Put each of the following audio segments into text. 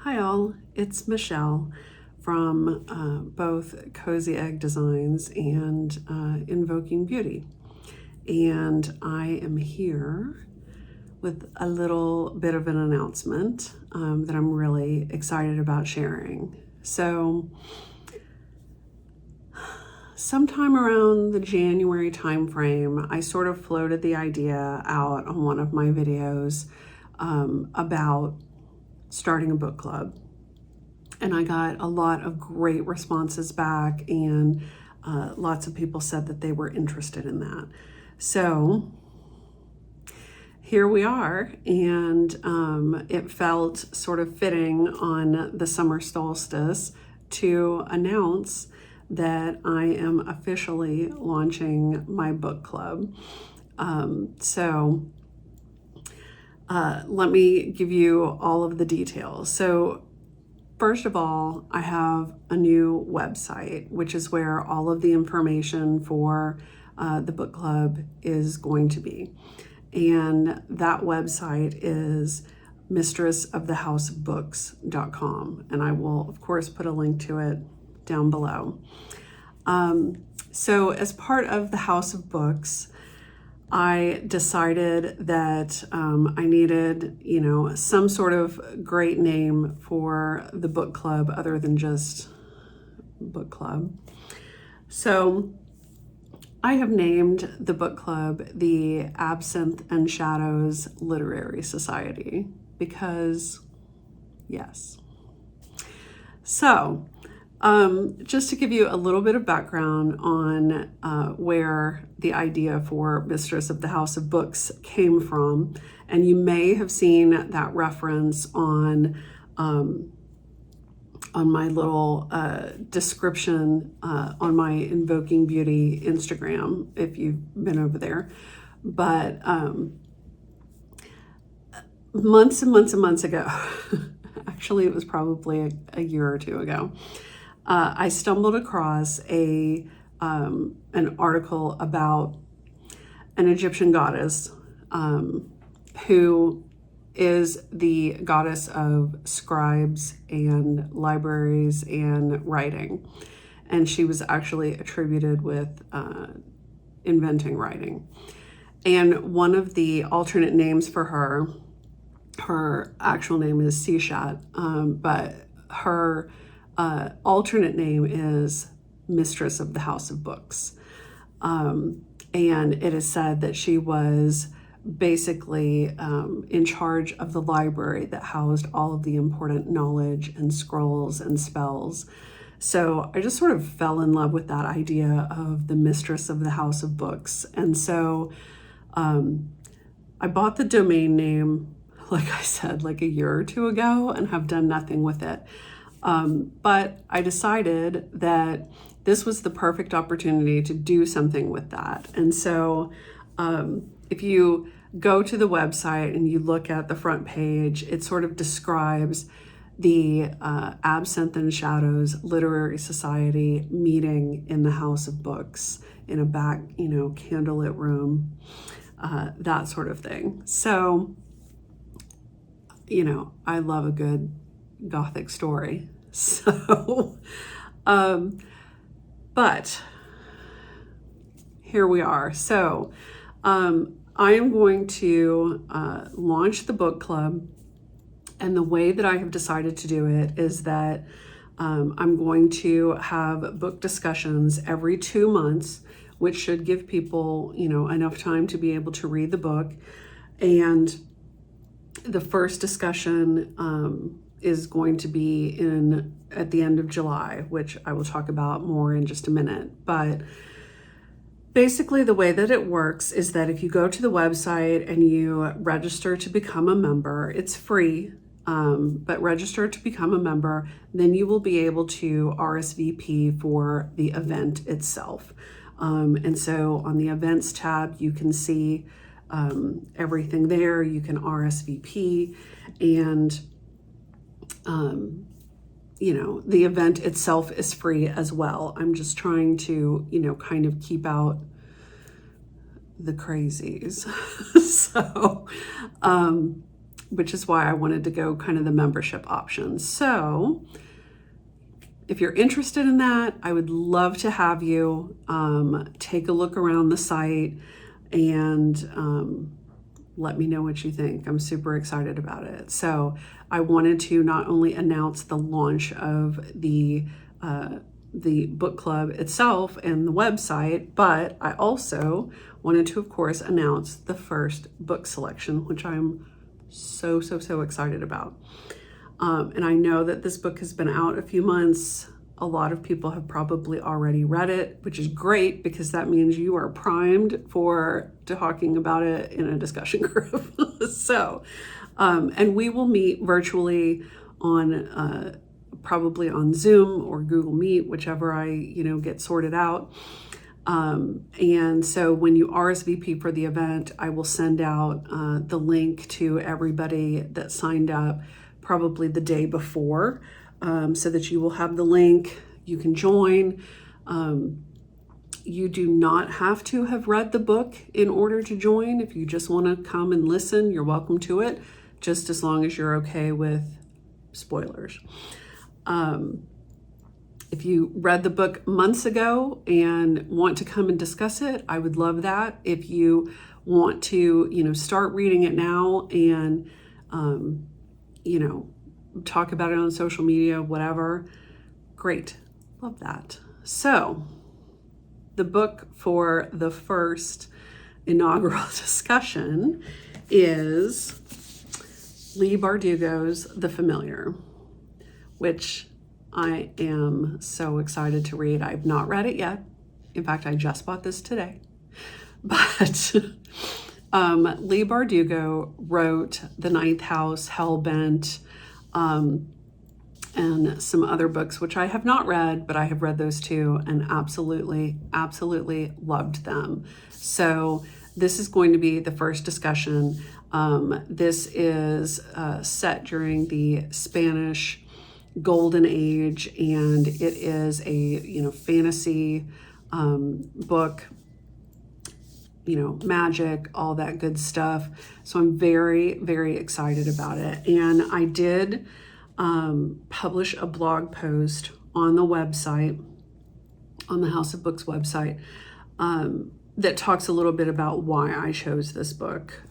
Hi all, it's Michelle from both Cozy Egg Designs and Invoking Beauty. And I am here with a little bit of an announcement that I'm really excited about sharing. So sometime around the January timeframe, I sort of floated the idea out on one of my videos about starting a book club. And I got a lot of great responses back, and lots of people said that they were interested in that. So here we are, and it felt sort of fitting on the summer solstice to announce that I am officially launching my book club. Let me give you all of the details. So first of all, I have a new website, which is where all of the information for the book club is going to be. And that website is mistressofthehousebooks.com. And I will, of course, put a link to it down below. So as part of the House of Books, I decided that I needed, some sort of great name for the book club other than just book club. So I have named the book club the Absinthe Shadows Literary Society because, yes. So just to give you a little bit of background on where the idea for Mistress of the House of Books came from, and you may have seen that reference on my little description on my Invoking Beauty Instagram, if you've been over there. But months and months and months ago, actually it was probably a year or two ago, I stumbled across an article about an Egyptian goddess who is the goddess of scribes and libraries and writing. And she was actually attributed with inventing writing. And one of the alternate names for her actual name is Sishat, but her alternate name is Mistress of the House of Books. And it is said that she was basically in charge of the library that housed all of the important knowledge and scrolls and spells. So I just sort of fell in love with that idea of the Mistress of the House of Books. And so I bought the domain name, like I said, like a year or two ago, and have done nothing with it. But I decided that this was the perfect opportunity to do something with that. And so if you go to the website and you look at the front page, it sort of describes the Absinthe Shadows Literary Society meeting in the House of Books in a back, candlelit room, that sort of thing. So, I love a good Gothic story. So, but here we are. So, I am going to launch the book club, and the way that I have decided to do it is that I'm going to have book discussions every 2 months, which should give people, enough time to be able to read the book. And the first discussion is going to be at the end of July, which I will talk about more in just a minute. But basically the way that it works is that if you go to the website and you register to become a member, it's free, but register to become a member, then you will be able to RSVP for the event itself. And so on the events tab, you can see everything there. You can RSVP, and the event itself is free as well. I'm just trying to, kind of keep out the crazies. So, which is why I wanted to go kind of the membership option. So if you're interested in that, I would love to have you take a look around the site and let me know what you think. I'm super excited about it. So I wanted to not only announce the launch of the book club itself and the website, but I also wanted to, of course, announce the first book selection, which I'm so excited about. And I know that this book has been out a few months. A lot of people have probably already read it, which is great because that means you are primed for talking about it in a discussion group. So, and we will meet virtually on probably on Zoom or Google Meet, whichever I get sorted out. And so when you RSVP for the event, I will send out the link to everybody that signed up probably the day before, so that you will have the link, you can join. You do not have to have read the book in order to join. If you just want to come and listen, you're welcome to it, just as long as you're okay with spoilers. If you read the book months ago and want to come and discuss it, I would love that. If you want to, start reading it now and, talk about it on social media, whatever, great. Love that. So the book for the first inaugural discussion is Leigh Bardugo's The Familiar, which I am so excited to read. I've not read it yet. In fact, I just bought this today. But Leigh Bardugo wrote The Ninth House, Hellbent, and some other books, which I have not read, but I have read those too and absolutely loved them. So this is going to be the first discussion. This is set during the Spanish Golden Age, and it is a fantasy book, magic, all that good stuff. So I'm very excited about it. And I did publish a blog post on the website, on the House of Books website, that talks a little bit about why I chose this book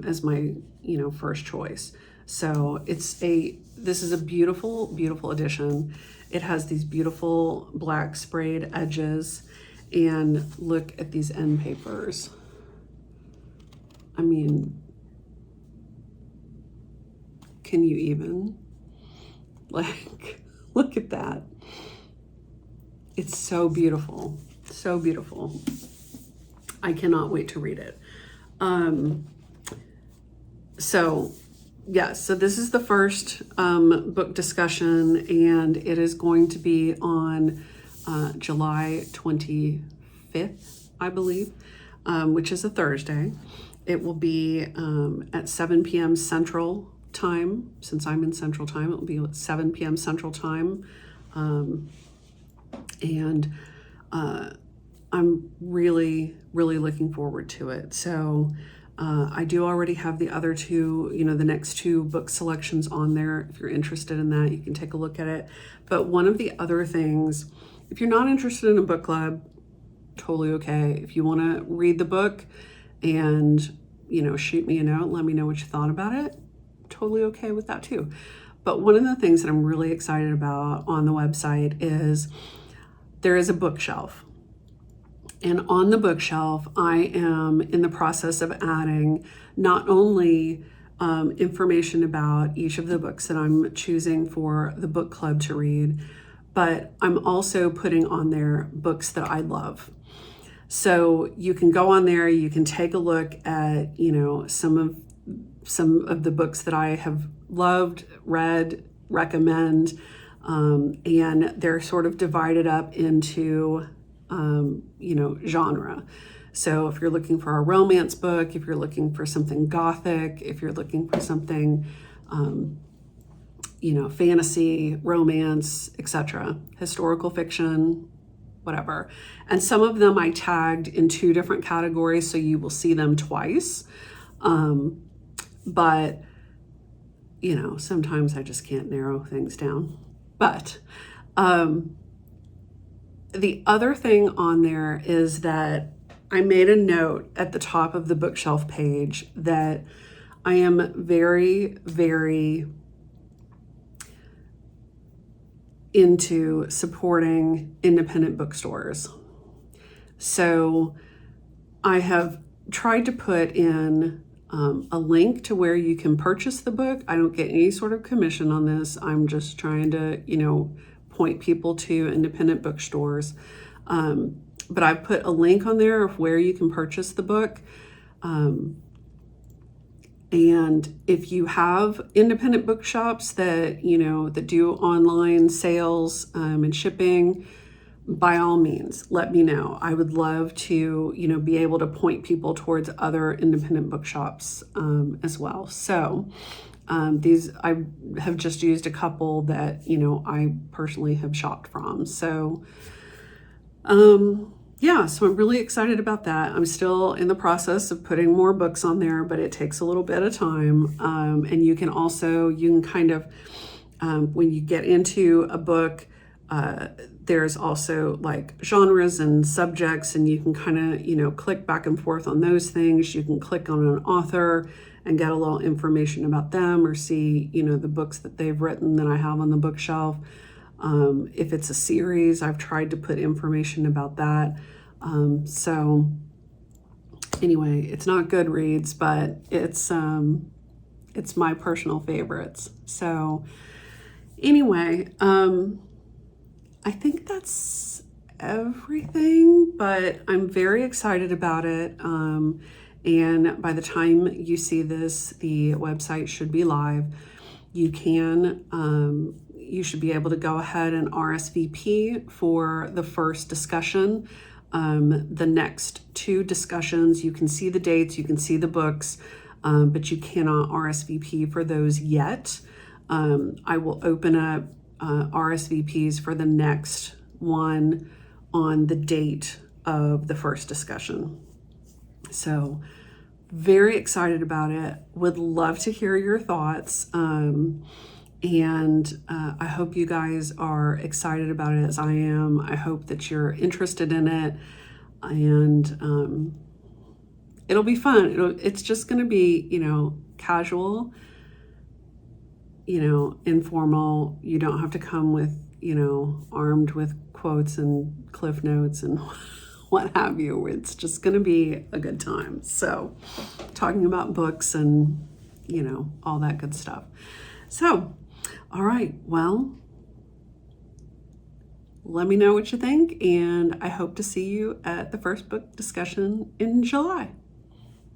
as my first choice. So this is a beautiful edition. It has these beautiful black sprayed edges, and look at these end papers. I mean, can you even? Look at that. It's so beautiful, so beautiful. I cannot wait to read it. So this is the first book discussion, and it is going to be on July 25th, I believe, which is a Thursday. It will be at 7 p.m. Central Time. Since I'm in Central Time, it will be at 7 p.m. Central Time. And I'm really looking forward to it. So I do already have the other two, the next two book selections on there. If you're interested in that, you can take a look at it. But one of the other things, if you're not interested in a book club, totally okay. If you want to read the book and, shoot me a note, let me know what you thought about it, totally okay with that too. But one of the things that I'm really excited about on the website is there is a bookshelf. And on the bookshelf, I am in the process of adding not only information about each of the books that I'm choosing for the book club to read, but I'm also putting on there books that I love. So you can go on there, you can take a look at, some of the books that I have loved, read, recommend, and they're sort of divided up into genre. So if you're looking for a romance book, if you're looking for something gothic, if you're looking for something, fantasy, romance, etc., historical fiction, whatever. And some of them I tagged in 2 different categories, so you will see them twice. But sometimes I just can't narrow things down. But the other thing on there is that I made a note at the top of the bookshelf page that I am very, very into supporting independent bookstores. So I have tried to put in a link to where you can purchase the book. I don't get any sort of commission on this. I'm just trying to, point people to independent bookstores. But I put a link on there of where you can purchase the book. And if you have independent bookshops that, that do online sales and shipping, by all means, let me know. I would love to, be able to point people towards other independent bookshops as well. So these, I have just used a couple that, I personally have shopped from. So, yeah, so I'm really excited about that. I'm still in the process of putting more books on there, but it takes a little bit of time. And you can kind of, when you get into a book, there's also like genres and subjects, and you can kind of, click back and forth on those things. You can click on an author and get a little information about them, or see, the books that they've written that I have on the bookshelf. If it's a series, I've tried to put information about that. So anyway, it's not Goodreads, but it's my personal favorites. So anyway, I think that's everything, but I'm very excited about it. And by the time you see this, the website should be live. You should be able to go ahead and RSVP for the first discussion. The next two discussions, you can see the dates, you can see the books, but you cannot RSVP for those yet. I will open up RSVPs for the next one on the date of the first discussion. So very excited about it. Would love to hear your thoughts. And I hope you guys are excited about it as I am. I hope that you're interested in it, and it'll be fun. It's just going to be, casual, informal. You don't have to come with, armed with quotes and cliff notes and what have you. It's just going to be a good time. So talking about books and, all that good stuff. So, all right, well, let me know what you think, and I hope to see you at the first book discussion in July.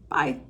Bye.